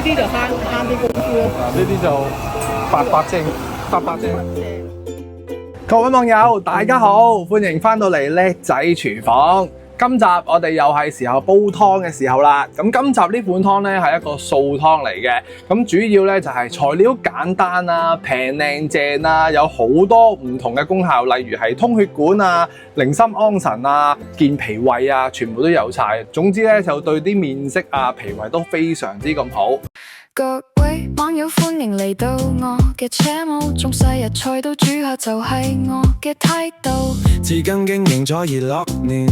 啲就慳啲功夫咯。呢啲就800正。各位網友，大家好，歡迎翻到嚟叻仔廚房。今集我哋又係時候煲湯嘅時候啦。咁今集呢款湯呢係一個素湯嚟嘅。咁主要呢就係材料簡單啦、平靚正啦，有好多唔同嘅功效，例如係通血管啊、寧心安神啊、健脾胃啊，全部都有晒。總之呢，就對啲面色啊、脾胃都非常之咁好。各位網友歡迎嚟到我嘅 channel， 從細日菜到煮客就係我嘅態度。至今經營咗26年，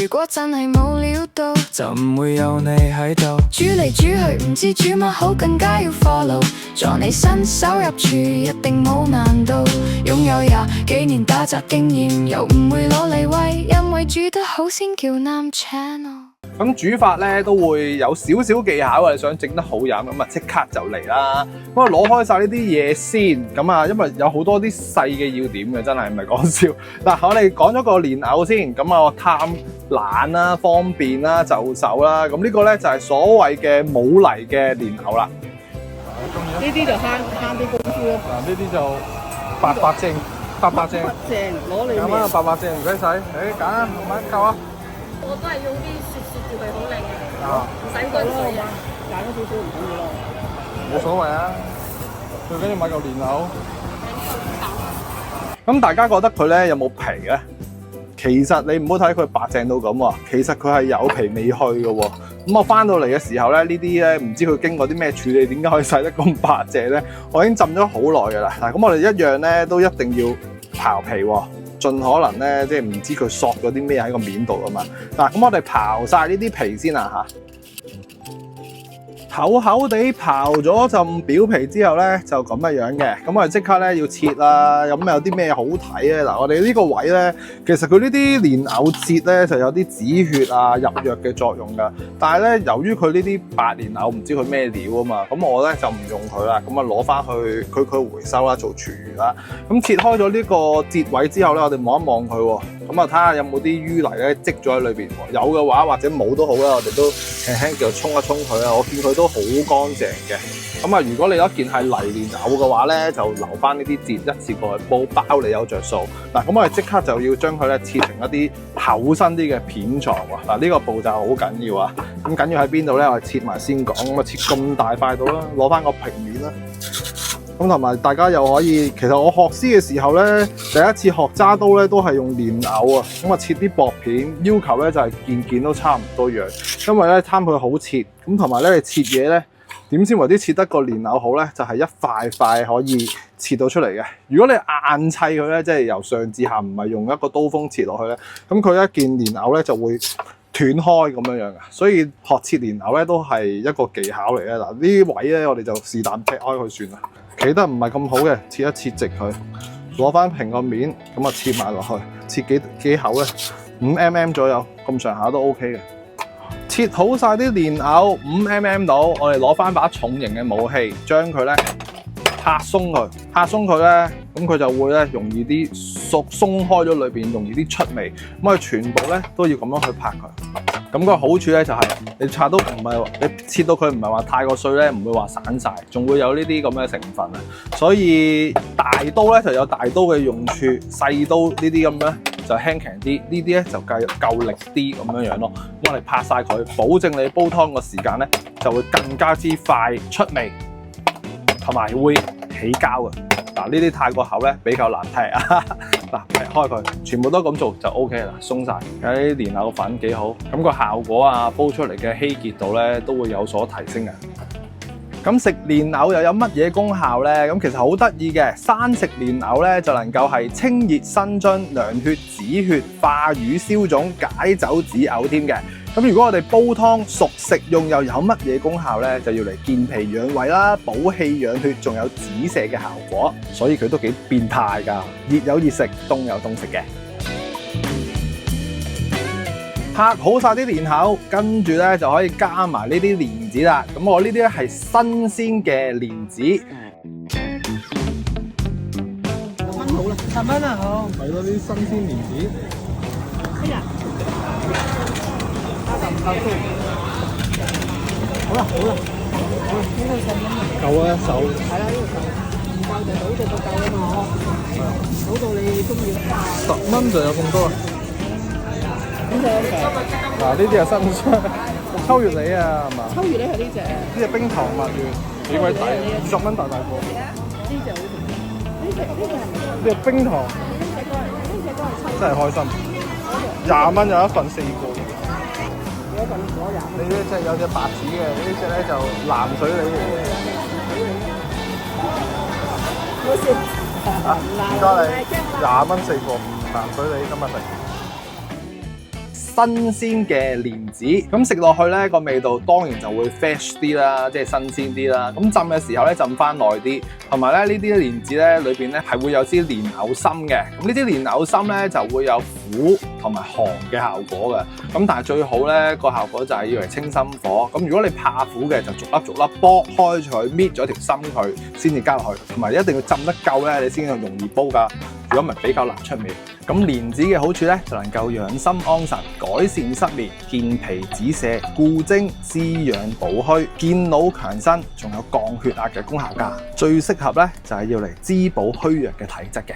如果真係冇料到，就唔會有你喺度。煮嚟煮去唔知煮乜好，更加要 follow。助你新手入廚一定冇難度，擁有20幾年打雜經驗，又唔會攞嚟威，因為煮得好先叫啱 channel。咁煮法咧都會有少少技巧啊！你想整得好飲咁啊，即刻就嚟啦！咁啊，攞開晒呢啲嘢先，咁啊，因為有好多啲細嘅要點嘅，真係唔係講笑。嗱，我哋講咗個蓮藕先，咁啊，我貪懶啦、方便啦、就手啦，咁呢個咧就係所謂嘅冇泥嘅蓮藕啦。呢啲就慳啲功夫咯。嗱，呢啲就800正，攞你咁啊，800正唔使使，揀啊，慢慢夠啊！我都係用啲雪住佢好靚嘅，唔使滾水啊！揀咗少少唔緊要咯，冇所謂啊，最緊要買嚿蓮藕。咁大家覺得佢咧有冇皮咧？其實你唔好睇佢白淨到咁喎，其實佢係有皮未去嘅喎。咁我翻到嚟嘅時候咧，呢啲咧唔知佢經過啲咩處理，點解可以洗得咁白淨咧？我已經浸咗好耐㗎啦。嗱，咁我哋一樣咧都一定要刨皮喎。盡可能咧，即係唔知佢索咗啲咩喺個面度啊嘛。嗱，咁我哋刨晒呢啲皮先啦嚇。厚厚地刨咗浸表皮之後咧，就咁嘅樣嘅。咁我哋即刻咧要切啦。咁有啲咩好睇咧？嗱，我哋呢個位咧，其實佢呢啲蓮藕節咧就有啲止血啊、入藥嘅作用㗎。但係咧，由於佢呢啲白蓮藕唔知佢咩料啊嘛，咁我咧就唔用佢啦。咁啊攞翻去佢回收啦，做廚餘啦。咁切開咗呢個節位之後咧，我哋望一望佢喎。咁啊睇下有冇啲淤泥咧積咗喺裏邊。有嘅話或者冇都好啦，我哋都輕輕叫沖一沖佢啦。我見佢都好乾淨嘅。咁啊，如果你有一件係泥蓮藕嘅話咧，就留翻呢啲節一次過去煲，包你有着數。嗱，咁我哋即刻就要將佢咧切成一啲厚身啲嘅片狀喎。嗱，呢個步驟好緊要啊！咁緊要喺邊度咧？我哋切埋先講。咁啊，切咁大塊到啦，攞翻個平面啦。咁同埋大家又可以，其實我學師嘅時候咧，第一次學揸刀咧都係用蓮藕啊，咁啊切啲薄片，要求咧就係件件都差唔多樣，因為咧貪佢好切，咁同埋咧你切嘢咧點先為之切得個蓮藕好咧？就係一塊塊可以切到出嚟嘅。如果你硬砌佢咧，即係由上至下唔係用一個刀鋒切落去咧，咁佢一件蓮藕咧就會斷開咁樣樣嘅。所以學切蓮藕咧都係一個技巧嚟嘅。嗱，呢啲位咧我哋就是但劈開佢算啦。企得唔係咁好嘅，切一切直佢，攞翻平個面，咁啊切埋落去，切幾厚咧？5mm 左右，咁上下都 OK 嘅。切好晒啲蓮藕5mm到，我哋攞翻把重型嘅武器，將佢咧拍鬆佢，咧，咁佢就會咧容易啲鬆開咗裏邊，容易啲出味。咁我哋全部咧都要咁樣去拍佢。咁個好處咧就係你拆都唔係，你切到佢唔係話太過碎咧，唔會話散晒，仲會有呢啲咁嘅成分啊。所以大刀咧就有大刀嘅用處，細刀呢啲咁咧就輕強啲，呢啲咧就夠力啲咁樣樣咯。我哋拍晒佢，保證你煲湯個時間咧就會更加之快出味，同埋會起膠嘅。嗱，呢啲太過厚咧比較難剔啊。嗱，劈開佢，全部都咁做就 O K 啦，鬆晒。啲蓮藕粉幾好，咁個效果啊，煲出嚟嘅稀結度咧都會有所提升嘅。咁食蓮藕又有乜嘢功效咧？咁其實好得意嘅，生食蓮藕咧就能夠係清熱生津、涼血止血、化瘀消腫、解酒止嘔添嘅。咁如果我哋煲湯熟食用又有乜嘢功效咧？就要嚟健脾養胃啦，補氣養血，仲有止瀉嘅效果，所以佢都幾變態㗎。熱有熱食，凍有凍食嘅。拍好晒啲蓮藕，跟住咧就可以加埋呢啲蓮子啦。咁我呢啲咧係新鮮嘅蓮子。10蚊好啦，10蚊啊好。係咯，啲新鮮蓮子。哎呀！加啖唔夠先。好啦好啦。夠啊一手。係啦，呢個夠，唔夠就倒隻個夠啊嘛，倒到你中意。10蚊就有咁多啊！咁就嗱，呢啲係新鮮秋月梨啊，係嘛？秋月咧係呢隻，呢隻冰糖蜜月幾鬼抵，20蚊大個。呢隻好食。呢隻係咪？呢隻冰糖真係開心，20蚊有一份4個。有一份攞廿。你呢隻有隻白紙嘅，呢隻咧就藍水梨嚟嘅。冇事。啊，唔該你，20蚊4個，藍水梨今日食。新鮮嘅蓮子，咁食落去咧個味道當然就會 fresh 啲啦，即係新鮮啲啦。咁浸嘅時候咧浸翻耐啲，同埋咧呢啲蓮子咧裏邊咧係會有支蓮藕心嘅。咁呢啲蓮藕心咧就會有苦同埋寒嘅效果嘅。咁但係最好咧個效果就係要嚟清心火。咁如果你怕苦嘅，就逐粒逐粒剝開佢，搣咗條心佢先至加落去，同埋一定要浸得夠咧，你先容易煲㗎。如果唔係比較難出味。咁蓮子嘅好處咧，就能夠養心安神、改善失眠、健脾止瀉、固精、滋養補虛、健腦強身，仲有降血壓嘅功效㗎。最適合咧就係要嚟滋補虛弱嘅體質嘅。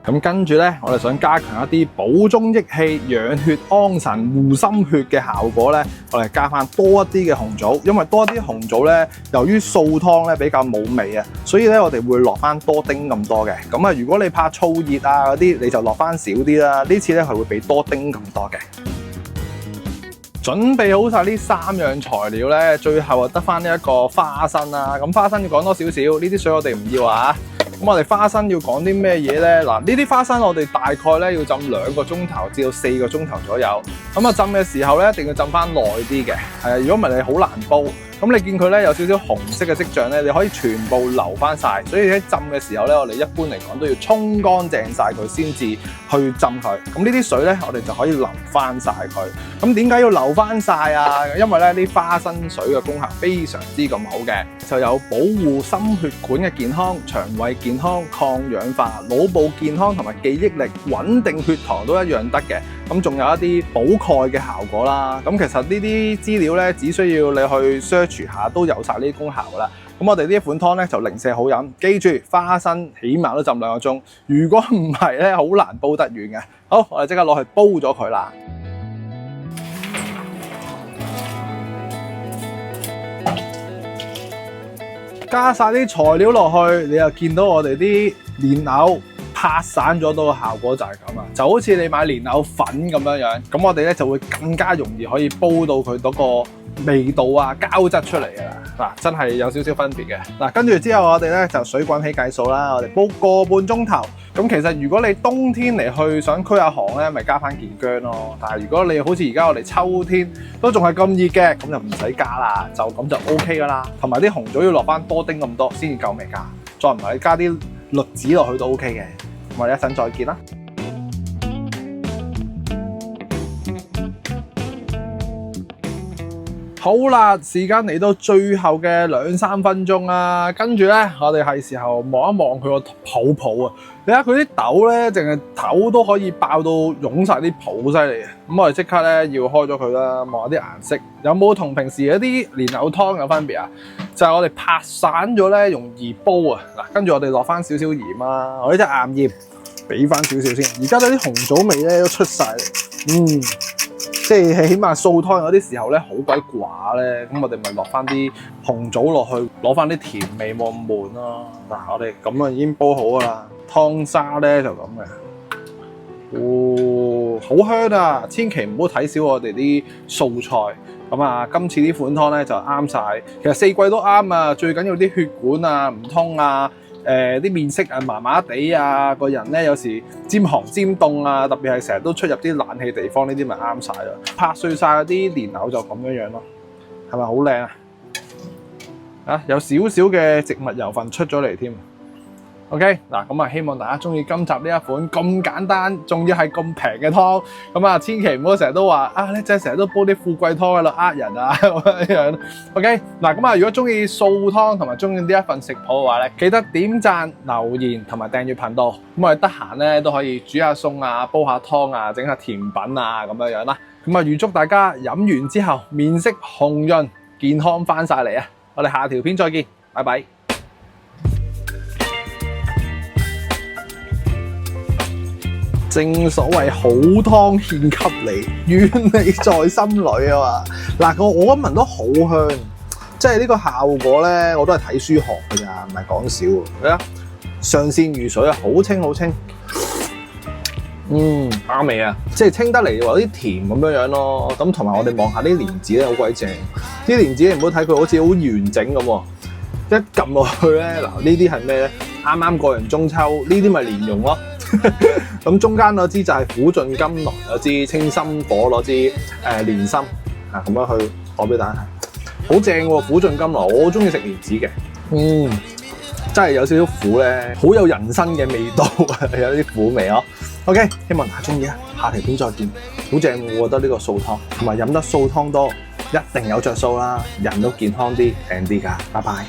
咁跟住咧，我哋想加強一啲補中益氣、養血安神、護心血嘅效果咧，我哋加翻多一啲嘅紅棗，因為多一啲紅棗咧，由於素湯咧比較冇味啊，所以咧我哋會落翻多丁咁多嘅。咁啊，如果你怕燥熱啊嗰啲，你就落翻少啲啦。呢次咧係會俾多丁咁多嘅。準備好晒呢3樣材料咧，最後啊得翻呢一個花生啦。咁花生要講多少少，呢啲水我哋唔要啊。咁我哋花生要講啲咩嘢咧？嗱，呢啲花生我哋大概咧要浸2個鐘頭至到4個鐘頭左右。咁啊浸嘅時候咧，一定要浸翻耐啲嘅。係啊，如果唔係你好難煲。咁你見佢咧有少少紅色嘅跡象咧，你可以全部留翻晒。所以喺浸嘅時候咧，我哋一般嚟講都要沖乾淨晒佢先至去浸佢。咁呢啲水咧，我哋就可以留翻晒佢。咁點解要留翻晒啊？因為咧啲花生水嘅功效非常之咁好嘅，就有保護心血管嘅健康、腸胃健康、抗氧化、腦部健康同埋記憶力、穩定血糖都一樣得嘅。咁仲有一啲補鈣嘅效果啦。咁其實呢啲資料咧，只需要你去 search 下都有晒呢啲功效噶啦。咁我哋呢一款湯咧就零舍好飲，記住花生起碼都浸2個鐘。如果唔係咧，好難煲得完嘅。好，我哋即刻攞去煲咗佢啦。加晒啲材料落去，你又見到我哋啲蓮藕拍散咗，到個效果就係咁啊！就好似你買蓮藕粉咁樣樣，咁我哋咧就會更加容易可以煲到佢嗰個味道啊、膠質出嚟㗎啦。嗱，真係有少少分別嘅。嗱，跟住之後我哋咧就水滾起計數啦，我哋煲個半鐘頭。咁其實如果你冬天嚟去想驅下寒咧，咪加翻件薑咯。但係如果你好似而家我哋秋天都仲係咁熱嘅，咁就唔使加啦，就咁就 OK 噶啦。同埋啲紅棗要落翻多丁咁多先至夠味㗎，再唔係你加啲栗子落去都 OK 嘅。我哋一陣再見啦。好啦，時間嚟到最後嘅2-3分鐘啦，跟住咧，我哋係時候望一望佢個泡泡啊！你睇佢啲豆咧，淨係頭都可以爆到湧晒啲泡，犀利啊！咁我哋即刻咧要開咗佢啦，望下啲顏色有冇同平時嗰啲蓮藕湯有分別啊？就係我哋拍散咗咧，容易煲啊！嗱，跟住我哋落翻少少鹽啦，我呢隻岩鹽俾翻少少先。而家咧啲紅棗味咧都出晒嚟，即係起碼素湯有啲時候咧好鬼寡咧，咁我哋咪落翻啲紅棗落去，攞翻啲甜味冇咁悶咯。嗱，我哋咁啊已經煲好噶啦，湯沙咧就咁嘅，哦，好香啊！千祈唔好睇小我哋啲素菜。咁啊，今次呢款湯咧就啱晒，其實4季都啱啊。最緊要啲血管啊唔通啊。啲面色啊麻麻地啊，個人咧有時尖寒尖凍啊，特別係成日都出入啲冷氣地方，呢啲咪啱晒咯。拍碎晒嗰啲蓮藕就咁樣樣咯，係咪好靚啊？啊，有少少嘅植物油份出咗嚟添。OK， 嗱咁啊，希望大家中意今集呢一款咁簡單，仲要係咁平嘅湯。咁啊，千祈唔好成日都話啊，你真係成日都煲啲富貴湯喺度呃人啊咁樣。OK， 嗱咁啊，如果中意素湯同埋中意呢一份食譜嘅話咧，記得點讚、留言同埋訂閱頻道。咁我哋得閒咧都可以煮下餸啊、煲下湯啊、整下甜品啊咁樣樣啦。咁咁啊，預祝大家飲完之後面色紅潤，健康翻晒嚟啊！我哋下條片再見，拜拜。正所謂好湯獻給你，願你在心裏啊嘛。嗱，我聞都好香，即係呢個效果咧，我都係睇書學㗎咋，唔係講笑。睇下上善如水啊，好清好清。啱味啊！即係清得嚟有啲甜咁樣咯。咁同埋我哋望下啲蓮子咧，好鬼正。啲蓮子你唔好睇佢好似好完整咁喎，一撳落去咧，嗱呢啲係咩咧？啱啱過完中秋，呢啲咪蓮蓉咯。咁中間嗰支就係苦盡甘來嗰支清心果嗰支蓮心啊，咁樣去攞俾大家睇，好正喎！苦盡甘來，我好中意食蓮子嘅，真係有少少苦咧，好有人生嘅味道啊，有啲苦味咯。OK， 希望大家中意啊，下條片再見，好正喎！我覺得呢個素湯同埋飲得素湯多，一定有着數啦，人都健康啲，靚啲㗎，拜拜。